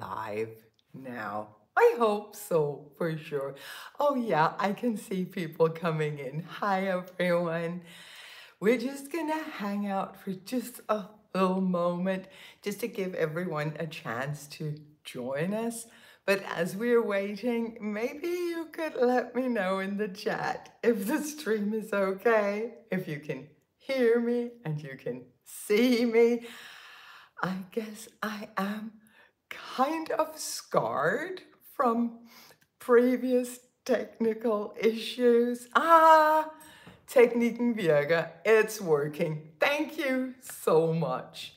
live now. I hope so, for sure. Oh yeah, I can see people coming in. Hi everyone. We're just gonna hang out for just a little moment just to give everyone a chance to join us. But as we're waiting, maybe you could let me know in the chat if the stream is okay, if you can hear me and you can see me. I guess I am kind of scarred from previous technical issues. Techniken virker. It's working. Thank you so much.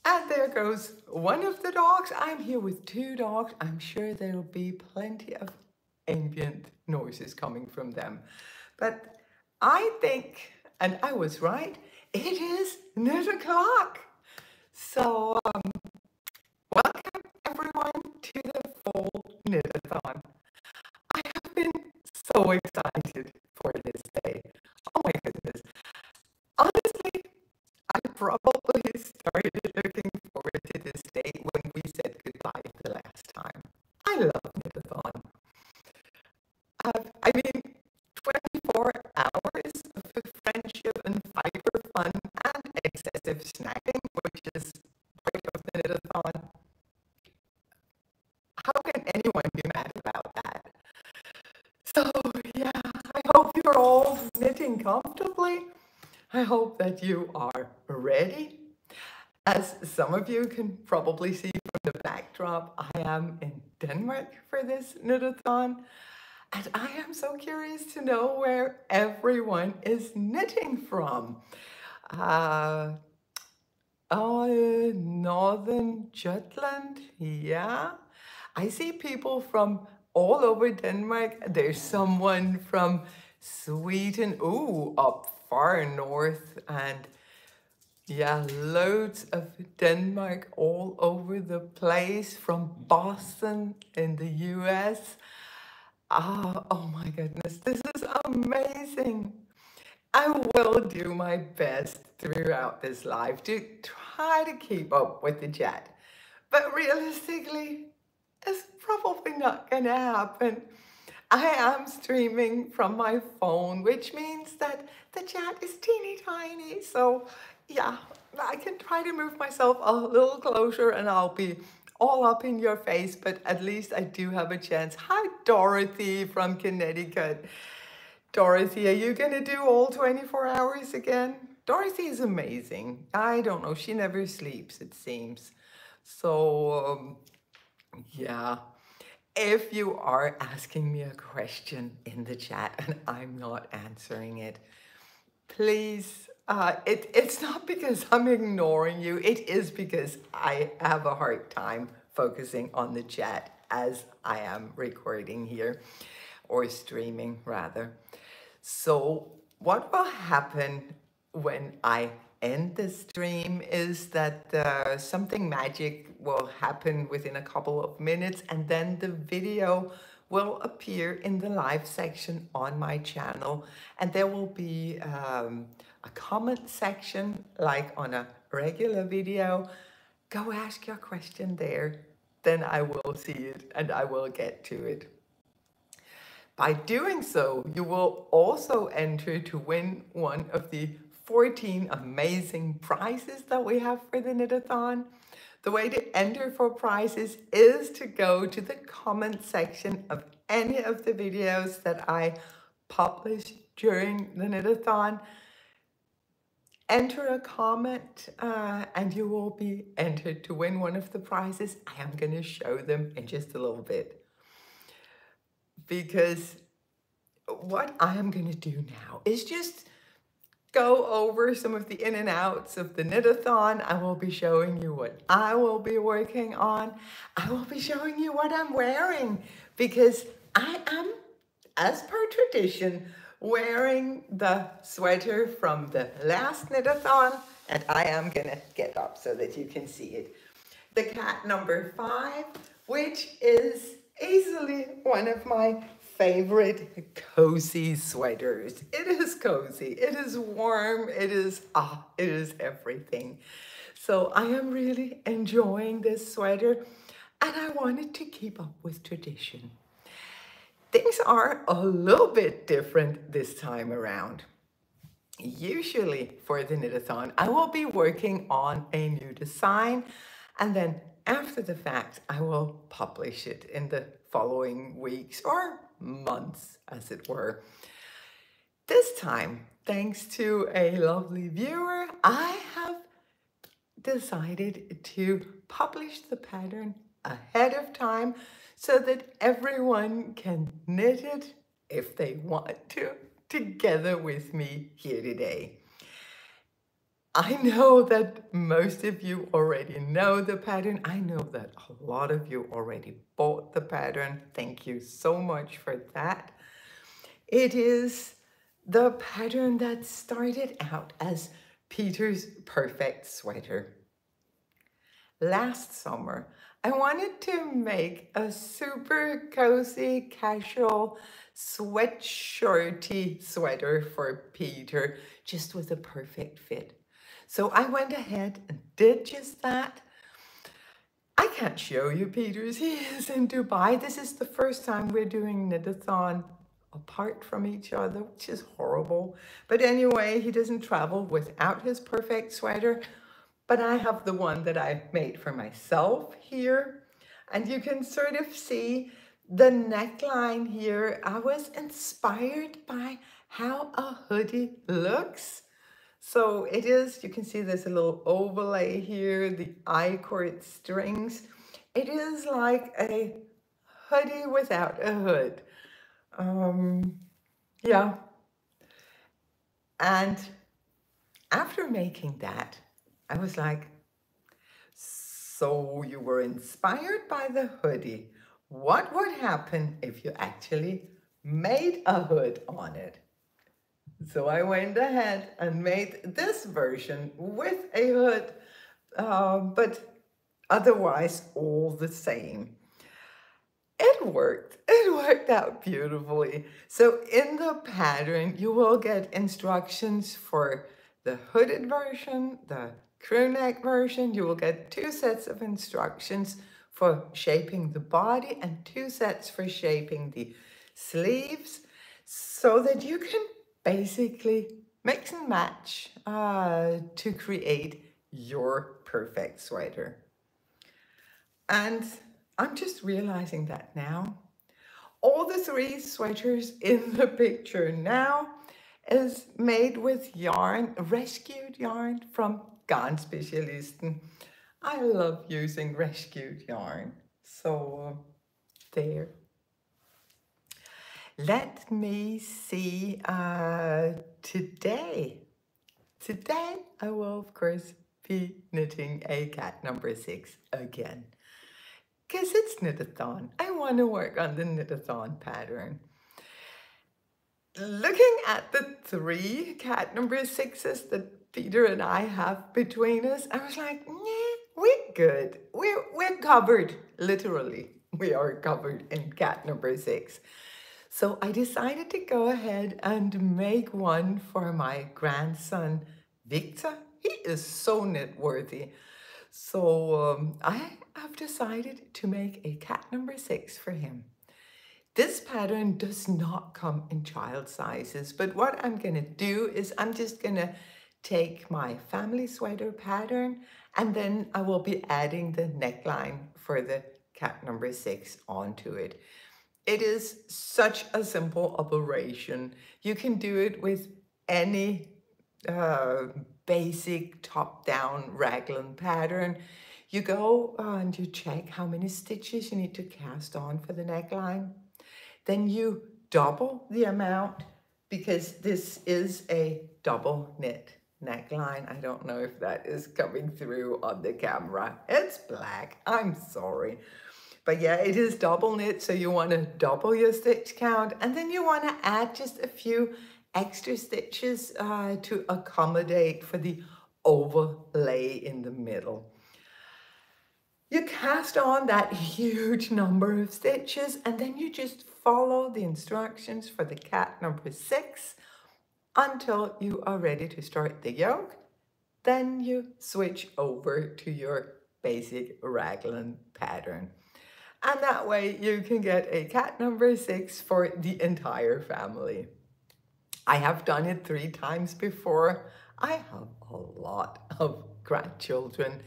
And there goes one of the dogs. I'm here with two dogs. I'm sure there'll be plenty of ambient noises coming from them. But I think, and I was right, it is 9 o'clock. So welcome everyone to the Fall Knitathon. I have been so excited for this day. Oh my goodness. Honestly, I probably started looking forward to this day when we said goodbye the last time. I love Knitathon. I mean, 24 hours of friendship and fiber fun and excessive snacking, which is part of the Knitathon. How can anyone be mad about that? So yeah, I hope you're all knitting comfortably. I hope that you are ready. As some of you can probably see from the backdrop, I am in Denmark for this knitathon. And I am so curious to know where everyone is knitting from. Northern Jutland, yeah. I see people from all over Denmark. There's someone from Sweden, up far north, and yeah, loads of Denmark all over the place, from Boston in the US. Oh my goodness, this is amazing. I will do my best throughout this live to try to keep up with the chat. But realistically, it's probably not gonna happen. I am streaming from my phone, which means that the chat is teeny tiny. So yeah, I can try to move myself a little closer and I'll be all up in your face, but at least I do have a chance. Hi, Dorothy from Connecticut. Dorothy, are you gonna do all 24 hours again? Dorothy is amazing. I don't know, she never sleeps, it seems. So, yeah. If you are asking me a question in the chat and I'm not answering it, please, it's not because I'm ignoring you. It is because I have a hard time focusing on the chat as I am recording here, or streaming rather. So what will happen when I end the stream is that something magic will happen within a couple of minutes, and then the video will appear in the live section on my channel, and there will be a comment section like on a regular video. Go ask your question there, then I will see it and I will get to it. By doing so, you will also enter to win one of the 14 amazing prizes that we have for the Knitathon. The way to enter for prizes is to go to the comment section of any of the videos that I publish during the Knitathon. Enter a comment and you will be entered to win one of the prizes. I am going to show them in just a little bit. Because what I am going to do now is just go over some of the in and outs of the Knitathon. I will be showing you what I will be working on. I will be showing you what I'm wearing, because I am, as per tradition, wearing the sweater from the last Knitathon, and I am going to get up so that you can see it. The cat number 5, which is easily one of my favorite cozy sweaters. It is cozy, it is warm, it is everything. So I am really enjoying this sweater and I wanted to keep up with tradition. Things are a little bit different this time around. Usually for the knitathon, I will be working on a new design and then after the fact, I will publish it in the following weeks or months, as it were. This time, thanks to a lovely viewer, I have decided to publish the pattern ahead of time so that everyone can knit it if they want to together with me here today. I know that most of you already know the pattern. I know that a lot of you already bought the pattern. Thank you so much for that. It is the pattern that started out as Peter's perfect sweater. Last summer, I wanted to make a super cozy, casual, sweatshirty sweater for Peter, just with a perfect fit. So I went ahead and did just that. I can't show you Peter's, he is in Dubai. This is the first time we're doing knitathon apart from each other, which is horrible. But anyway, he doesn't travel without his perfect sweater. But I have the one that I made for myself here. And you can sort of see the neckline here. I was inspired by how a hoodie looks. So it is, you can see there's a little overlay here, the I-cord strings. It is like a hoodie without a hood. Yeah. And after making that, I was like, so you were inspired by the hoodie. What would happen if you actually made a hood on it? So I went ahead and made this version with a hood, but otherwise all the same. It worked out beautifully. So in the pattern, you will get instructions for the hooded version, the crew neck version. You will get 2 sets of instructions for shaping the body and 2 sets for shaping the sleeves so that you can basically mix and match to create your perfect sweater. And I'm just realizing that now. All the 3 sweaters in the picture now is made with yarn, rescued yarn from Garnspecialisten. I love using rescued yarn. So there. Let me see today. Today I will of course be knitting a cat number 6 again. Because it's knitathon. I want to work on the knitathon pattern. Looking at the 3 cat number 6s that Peter and I have between us, I was like, nah, we're good. We're covered, literally. We are covered in cat number 6. So I decided to go ahead and make one for my grandson, Victor. He is so knit worthy. So I have decided to make a cat number 6 for him. This pattern does not come in child sizes, but what I'm going to do is I'm just going to take my family sweater pattern and then I will be adding the neckline for the cat number 6 onto it. It is such a simple operation. You can do it with any basic top-down raglan pattern. You go and you check how many stitches you need to cast on for the neckline. Then you double the amount because this is a double knit neckline. I don't know if that is coming through on the camera. It's black, I'm sorry. But yeah, it is double knit, so you want to double your stitch count, and then you want to add just a few extra stitches to accommodate for the overlay in the middle. You cast on that huge number of stitches, and then you just follow the instructions for the cat number 6 until you are ready to start the yoke. then you switch over to your basic raglan pattern. And that way you can get a cat number 6 for the entire family. I have done it 3 times before. I have a lot of grandchildren.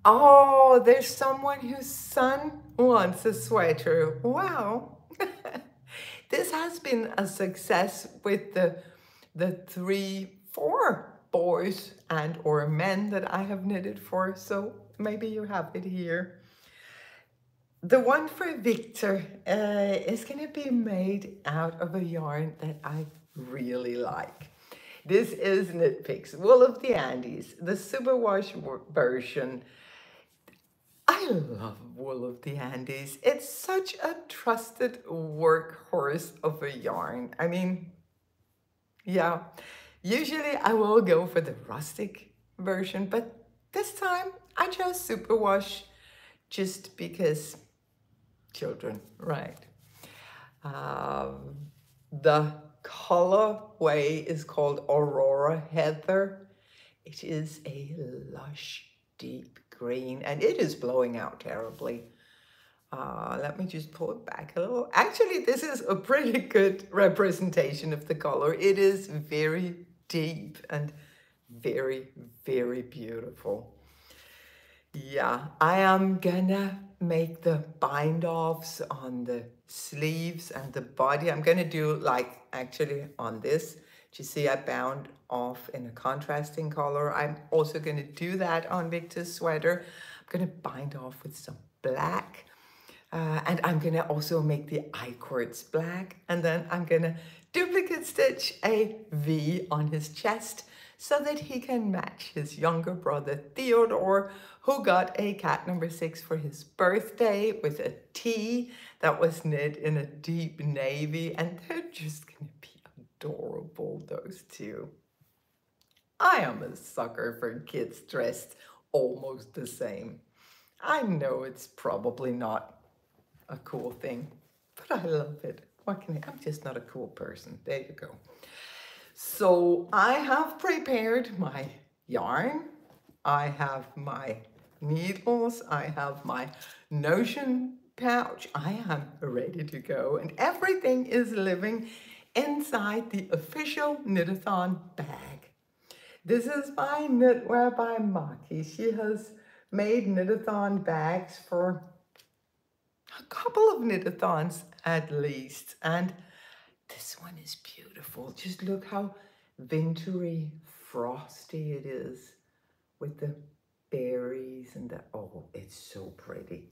Oh, there's someone whose son wants a sweater. Wow. This has been a success with the 3, 4 boys and or men that I have knitted for. So maybe you have it here. The one for Victor is going to be made out of a yarn that I really like. This is Knit Picks Wool of the Andes, the superwash version. I love Wool of the Andes. It's such a trusted workhorse of a yarn. I mean, yeah, usually I will go for the rustic version, but this time I chose superwash just because children, right? The colorway is called Aurora Heather. It is a lush, deep green, and it is blowing out terribly. Let me just pull it back a little. Actually, this is a pretty good representation of the color. It is very deep and very, very beautiful. Yeah, I am gonna make the bind-offs on the sleeves and the body. I'm gonna do like actually on this. You see I bound off in a contrasting color. I'm also gonna do that on Victor's sweater. I'm gonna bind off with some black. And I'm gonna also make the I-cords black. And then I'm gonna duplicate stitch a V on his chest so that he can match his younger brother Theodore, who got a cat number 6 for his birthday with a T that was knit in a deep navy, and they're just gonna be adorable, those two. I am a sucker for kids dressed almost the same. I know it's probably not a cool thing, but I love it. What can I'm just not a cool person. There you go. So I have prepared my yarn. I have my needles. I have my Notion pouch. I am ready to go, and everything is living inside the official Knitathon bag. This is by Knitwear by Maki. She has made Knitathon bags for a couple of knitathons at least, and this one is beautiful. Just look how wintry, frosty it is with the berries and the, oh, it's so pretty.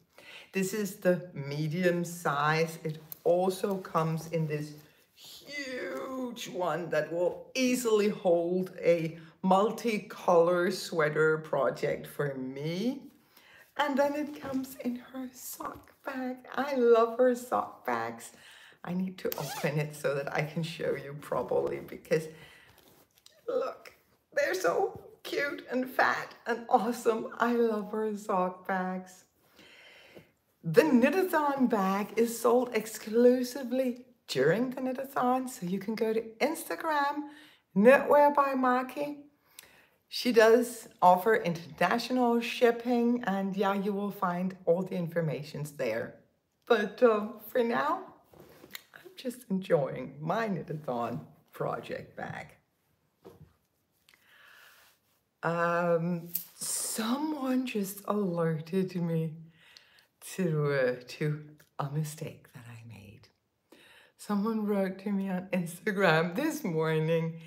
This is the medium size. It also comes in this huge one that will easily hold a multicolor sweater project for me. And then it comes in her sock bag. I love her sock bags. I need to open it so that I can show you properly, because look, they're so cute and fat and awesome. I love her sock bags. The Knitathon bag is sold exclusively during the Knitathon, so you can go to Instagram, Knitwear by Maki. She does offer international shipping, and yeah, you will find all the information there. But for now, I'm just enjoying my Knitathon project bag. Someone just alerted me to a mistake that I made. Someone wrote to me on Instagram this morning,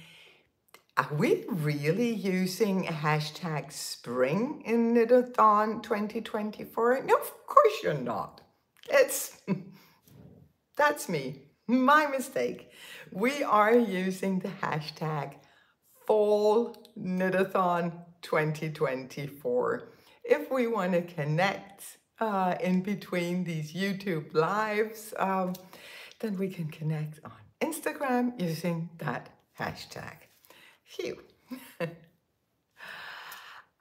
are we really using hashtag spring in Knitathon 2024? No, of course you're not. That's me, my mistake. We are using the hashtag Fall Knitathon 2024. If we want to connect in between these YouTube lives, then we can connect on Instagram using that hashtag. Phew.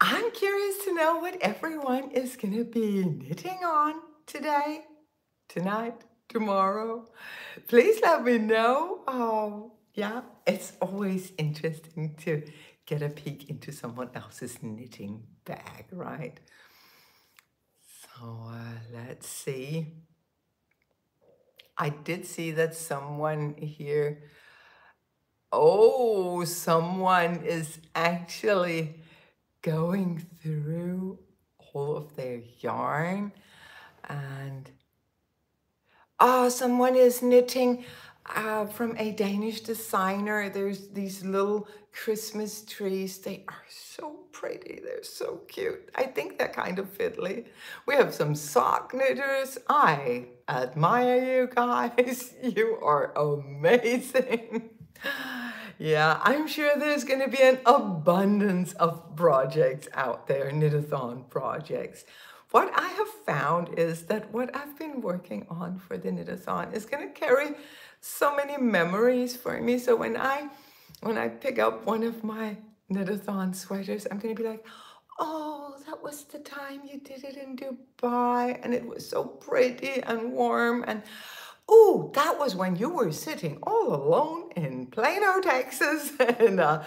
I'm curious to know what everyone is going to be knitting on today, tonight, tomorrow. Please let me know. Yeah, it's always interesting to get a peek into someone else's knitting bag, right? So let's see. I did see that someone here, oh, someone is actually going through all of their yarn, and someone is knitting from a Danish designer. There's these little Christmas trees. They are so pretty. They're so cute. I think they're kind of fiddly. We have some sock knitters. I admire you guys. You are amazing. Yeah, I'm sure there's going to be an abundance of projects out there, knitathon projects. What I have found is that what I've been working on for the knitathon is going to carry so many memories for me. So when I pick up one of my knitathon sweaters, I'm going to be like, oh, that was the time you did it in Dubai, and it was so pretty and warm, and oh, that was when you were sitting all alone in Plano, Texas, in a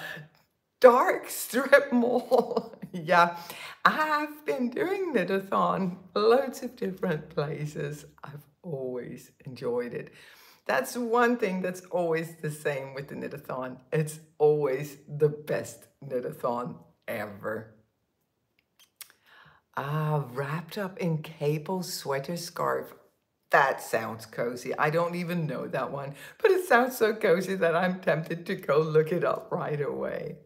dark strip mall. Yeah, I've been doing knitathon loads of different places. I've always enjoyed it. That's one thing that's always the same with the knitathon. It's always the best knitathon ever. Wrapped up in cable sweater scarf. That sounds cozy. I don't even know that one, but it sounds so cozy that I'm tempted to go look it up right away.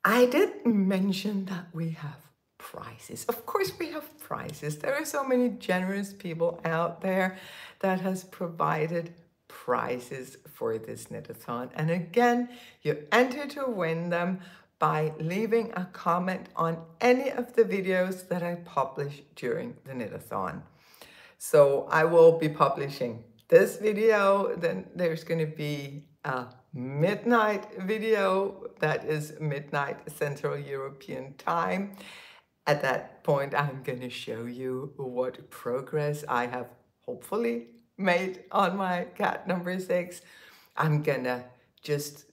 I did mention that we have prizes. Of course we have prizes. There are so many generous people out there that has provided prizes for this knitathon. And again, you enter to win them by leaving a comment on any of the videos that I publish during the knitathon. So I will be publishing this video, then there's going to be a midnight video that is midnight Central European time. At that point, I'm going to show you what progress I have hopefully made on my cat number 6. I'm going to just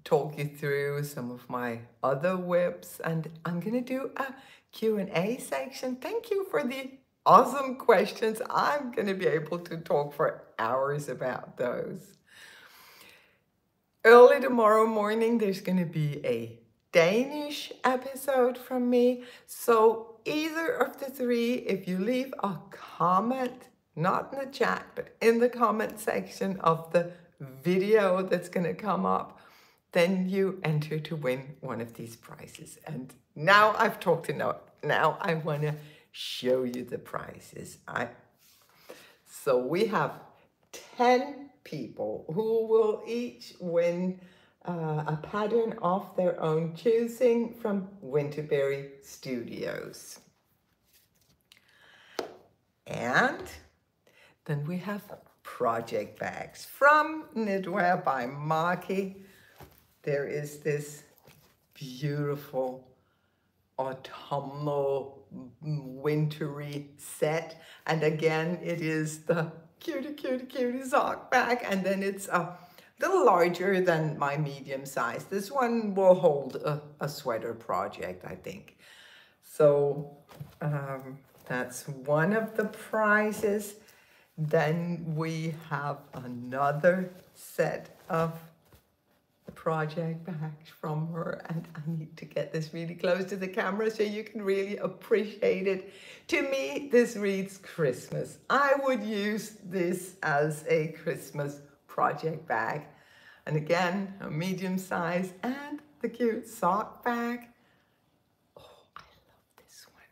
talk you through some of my other whips, and I'm going to do a Q&A section. Thank you for the awesome questions. I'm going to be able to talk for hours about those. Early tomorrow morning, there's going to be a Danish episode from me. So either of the three, if you leave a comment, not in the chat, but in the comment section of the video that's going to come up, then you enter to win one of these prizes. And now I've talked enough. Now I want to show you the prizes. So we have 10 people who will each win a pattern of their own choosing from Winterberry Studios. And then we have project bags from Knitwear by Maki. There is this beautiful autumnal wintry set, and again it is the cutie sock bag, and then it's a little larger than my medium size. This one will hold a sweater project, I think. So that's one of the prizes. Then we have another set of project bags from her, and I need to get this really close to the camera so you can really appreciate it. To me, this reads Christmas. I would use this as a Christmas project bag. And again, a medium size and the cute sock bag. Oh, I love this one.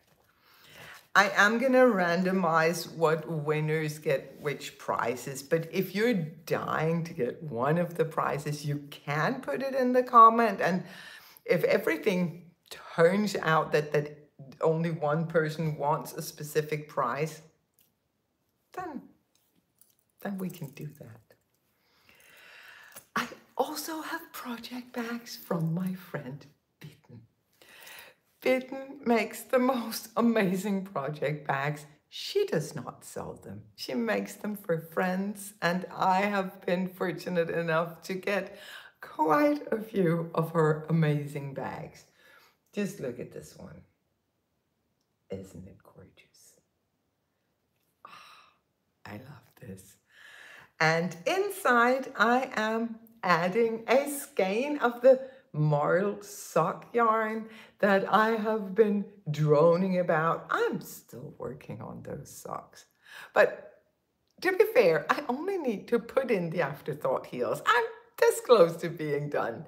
I am gonna randomize what winners get which prizes, but if you're dying to get one of the prizes, you can put it in the comment. And if everything turns out that only one person wants a specific prize, then we can do that. I also have project bags from my friend Bitten. Bitten makes the most amazing project bags. She does not sell them. She makes them for friends, and I have been fortunate enough to get quite a few of her amazing bags. Just look at this one. Isn't it gorgeous? I love this. And inside I am adding a skein of the marled sock yarn that I have been droning about. I'm still working on those socks. But to be fair, I only need to put in the afterthought heels. I'm this close to being done.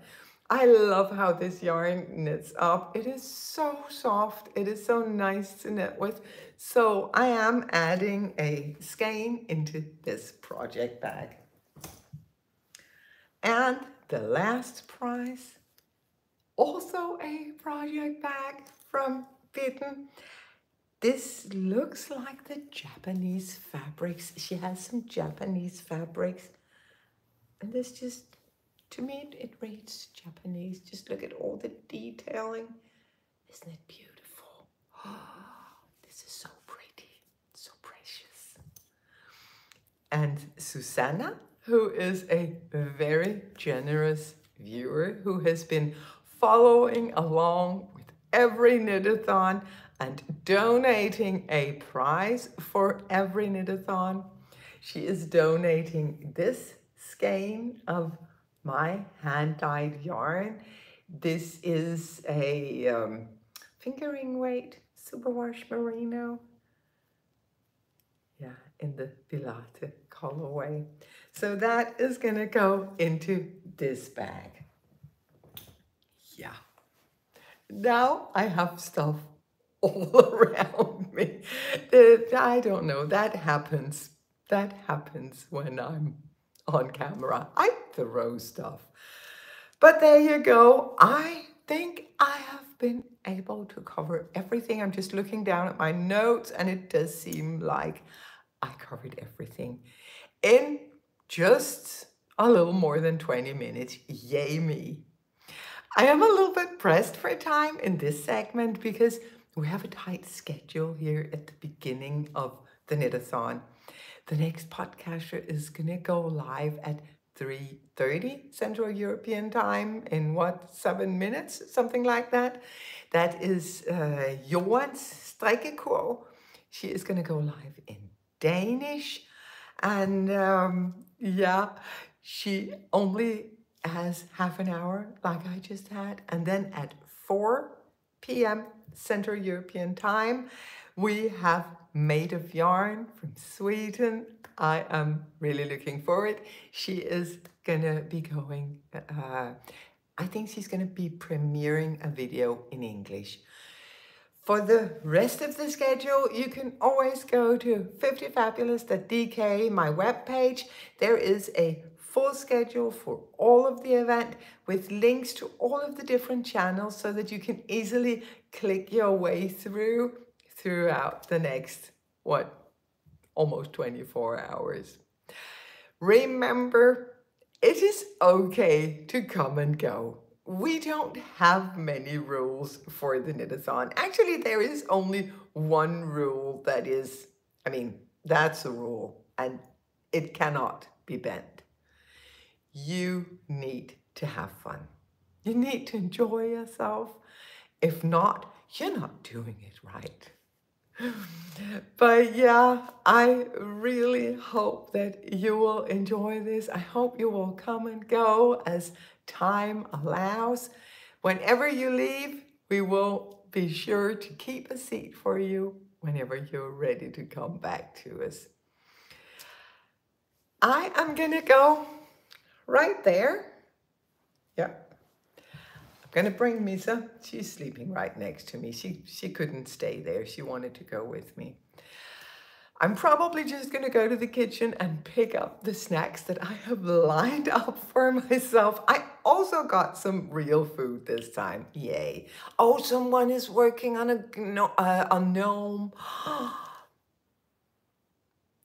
I love how this yarn knits up. It is so soft. It is so nice to knit with. So I am adding a skein into this project bag. And the last prize, also a project bag from Bitten. This looks like the Japanese fabrics. She has some Japanese fabrics. And this just, to me, it reads Japanese. Just look at all the detailing. Isn't it beautiful? Oh, this is so pretty, so precious. And Susanna, who is a very generous viewer who has been following along with every knitathon and donating a prize for every knitathon. She is donating this skein of my hand-dyed yarn. This is a fingering weight superwash merino. Yeah, in the Pilate colorway. So that is gonna go into this bag. Yeah. Now I have stuff all around me. I don't know, that happens. That happens when I'm on camera. I throw stuff. But there you go. I think I have been able to cover everything. I'm just looking down at my notes and it does seem like I covered everything in just a little more than 20 minutes. Yay me. I am a little bit pressed for time in this segment because we have a tight schedule here at the beginning of the knitathon. The next podcaster is going to go live at 3:30 Central European time in 7 minutes, something like that. That is Joans Strikkekurv. She is going to go live in Danish. And yeah, she only has half an hour like I just had. And then at 4 p.m. Central European time, we have Made of Yarn from Sweden. I am really looking forward. She is gonna be going, I think she's gonna be premiering a video in English. For the rest of the schedule, you can always go to 50fabulous.dk, my webpage. There is a full schedule for all of the event with links to all of the different channels so that you can easily click your way throughout the next, almost 24 hours. Remember, it is okay to come and go. We don't have many rules for the knitathon. Actually, there is only one rule that is, that's a rule and it cannot be bent. You need to have fun. You need to enjoy yourself. If not, you're not doing it right. But yeah, I really hope that you will enjoy this. I hope you will come and go as time allows. Whenever you leave, we will be sure to keep a seat for you whenever you're ready to come back to us. I am gonna go right there. Yeah. I'm gonna bring Misa. She's sleeping right next to me. She couldn't stay there. She wanted to go with me. I'm probably just gonna go to the kitchen and pick up the snacks that I have lined up for myself. I also got some real food this time. Yay. Oh, someone is working on a gnome.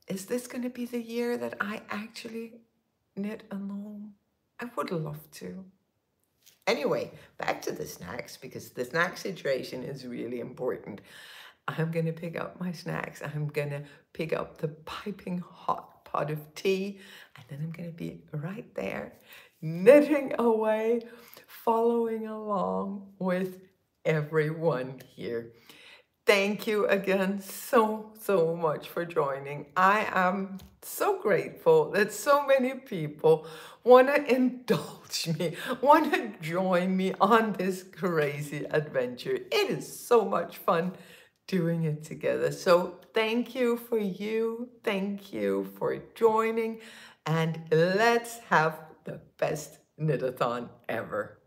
Is this gonna be the year that I actually knit a gnome? I would love to. Anyway, back to the snacks, because the snack situation is really important. I'm gonna pick up my snacks. I'm gonna pick up the piping hot pot of tea, and then I'm gonna be right there knitting away, following along with everyone here. Thank you again so much for joining. I am so grateful that so many people want to indulge me, want to join me on this crazy adventure. It is so much fun doing it together. So thank you for you. Thank you for joining. And let's have the best knitathon ever.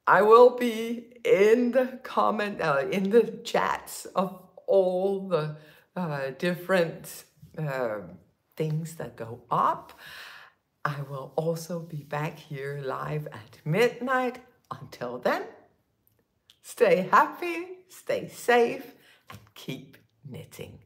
I will be in the in the chats of all the different things that go up. I will also be back here live at midnight. Until then, stay happy, stay safe, and keep knitting.